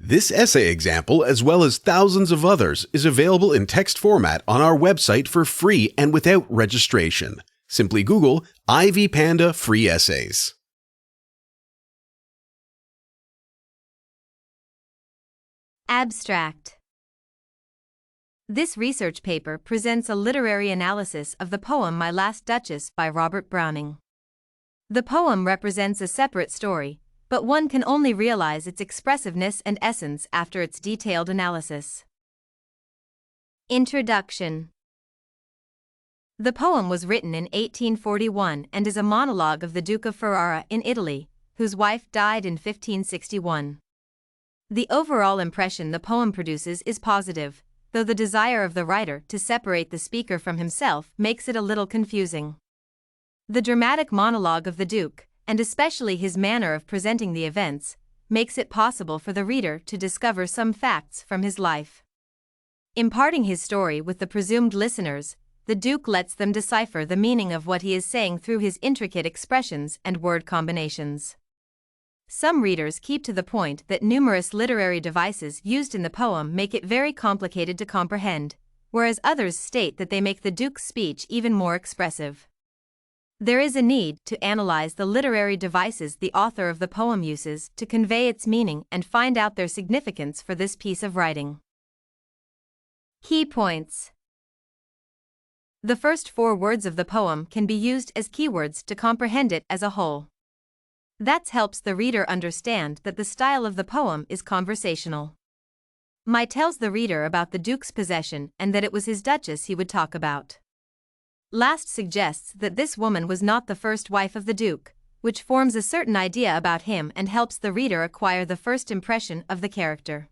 This essay example, as well as thousands of others, is available in text format on our website for free and without registration. Simply Google Ivy Panda Free Essays. Abstract. This research paper presents a literary analysis of the poem My Last Duchess by Robert Browning. The poem represents a separate story, but one can only realize its expressiveness and essence after its detailed analysis. Introduction. The poem was written in 1841 and is a monologue of the Duke of Ferrara in Italy, whose wife died in 1561. The overall impression the poem produces is positive, though the desire of the writer to separate the speaker from himself makes it a little confusing. The dramatic monologue of the Duke, and especially his manner of presenting the events, makes it possible for the reader to discover some facts from his life. Imparting his story with the presumed listeners, the Duke lets them decipher the meaning of what he is saying through his intricate expressions and word combinations. Some readers keep to the point that numerous literary devices used in the poem make it very complicated to comprehend, whereas others state that they make the Duke's speech even more expressive. There is a need to analyze the literary devices the author of the poem uses to convey its meaning and find out their significance for this piece of writing. Key points. The first 4 words of the poem can be used as keywords to comprehend it as a whole. That helps the reader understand that the style of the poem is conversational. My tells the reader about the Duke's possession and that it was his Duchess he would talk about. Last suggests that this woman was not the first wife of the Duke, which forms a certain idea about him and helps the reader acquire the first impression of the character.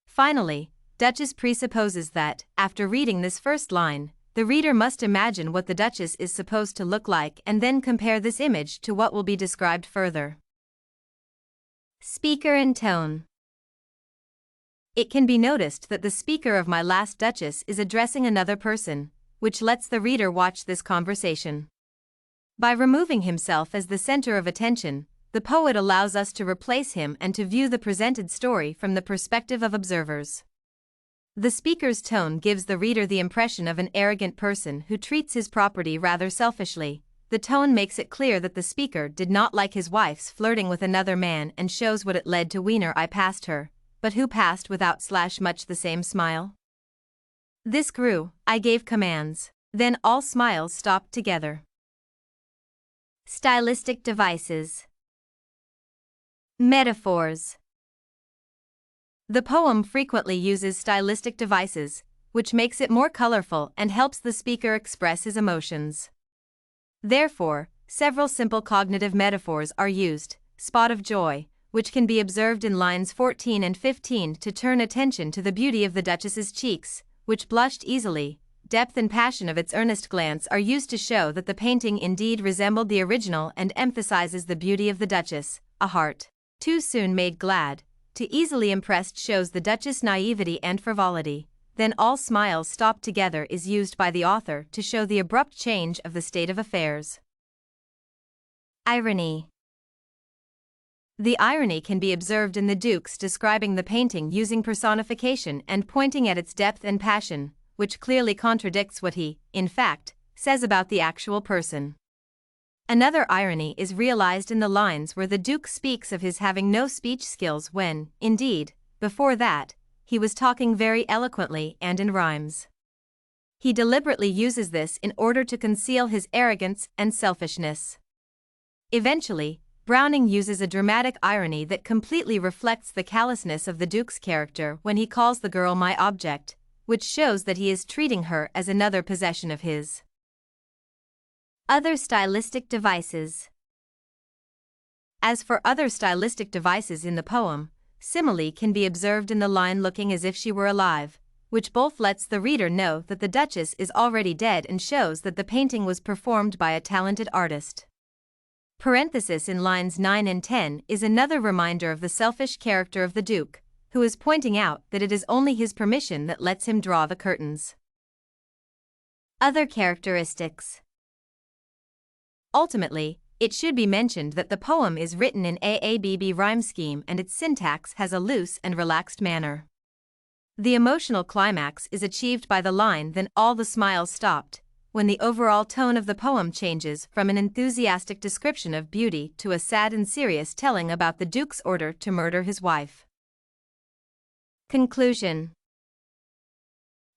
Finally, Duchess presupposes that, after reading this first line, the reader must imagine what the Duchess is supposed to look like and then compare this image to what will be described further. Speaker and tone. It can be noticed that the speaker of My Last Duchess is addressing another person, which lets the reader watch this conversation. By removing himself as the center of attention, the poet allows us to replace him and to view the presented story from the perspective of observers. The speaker's tone gives the reader the impression of an arrogant person who treats his property rather selfishly. The tone makes it clear that the speaker did not like his wife's flirting with another man and shows what it led to Wiener I passed her, but who passed without much the same smile? This grew, I gave commands, then all smiles stopped together. Stylistic devices. Metaphors. The poem frequently uses stylistic devices, which makes it more colorful and helps the speaker express his emotions. Therefore, several simple cognitive metaphors are used: spot of joy, which can be observed in lines 14 and 15 to turn attention to the beauty of the Duchess's cheeks, which blushed easily. Depth and passion of its earnest glance are used to show that the painting indeed resembled the original and emphasizes the beauty of the Duchess. A heart, too soon made glad, to easily impressed shows the Duchess' naivety and frivolity. Then all smiles stopped together is used by the author to show the abrupt change of the state of affairs. Irony. The irony can be observed in the Duke's describing the painting using personification and pointing at its depth and passion, which clearly contradicts what he, in fact, says about the actual person. Another irony is realized in the lines where the Duke speaks of his having no speech skills when, indeed, before that, he was talking very eloquently and in rhymes. He deliberately uses this in order to conceal his arrogance and selfishness. Eventually, Browning uses a dramatic irony that completely reflects the callousness of the Duke's character when he calls the girl my object, which shows that he is treating her as another possession of his. Other stylistic devices. As for other stylistic devices in the poem, simile can be observed in the line looking as if she were alive, which both lets the reader know that the Duchess is already dead and shows that the painting was performed by a talented artist. Parenthesis in lines 9 and 10 is another reminder of the selfish character of the Duke, who is pointing out that it is only his permission that lets him draw the curtains. Other characteristics. Ultimately, It should be mentioned that the poem is written in AABB rhyme scheme and its syntax has a loose and relaxed manner. The emotional climax is achieved by the line "then all the smiles stopped," when the overall tone of the poem changes from an enthusiastic description of beauty to a sad and serious telling about the Duke's order to murder his wife. Conclusion.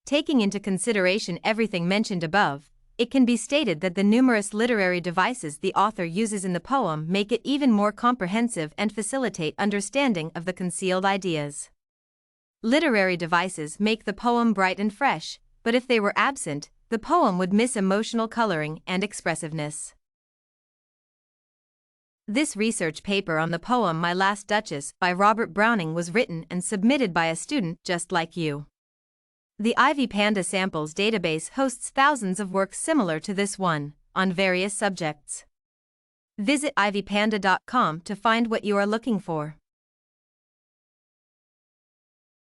Taking into consideration everything mentioned above, it can be stated that the numerous literary devices the author uses in the poem make it even more comprehensive and facilitate understanding of the concealed ideas. Literary devices make the poem bright and fresh, but if they were absent, the poem would miss emotional coloring and expressiveness. This research paper on the poem My Last Duchess by Robert Browning was written and submitted by a student just like you. The Ivy Panda Samples database hosts thousands of works similar to this one, on various subjects. Visit ivypanda.com to find what you are looking for.